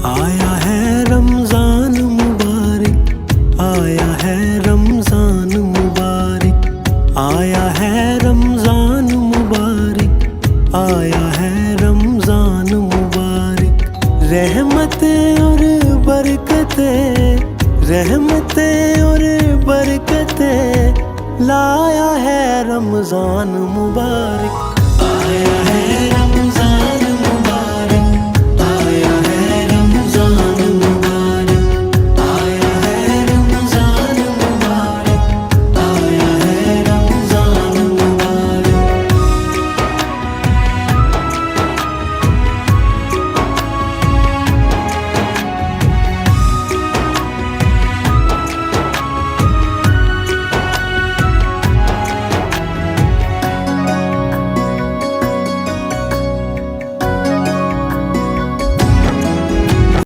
आया है रमजान मुबारक, आया है रमजान मुबारक, आया है रमजान मुबारक, आया है रमजान मुबारक। रहमतें और बरकतें, रहमतें और बरकतें लाया है रमजान मुबारक, आया है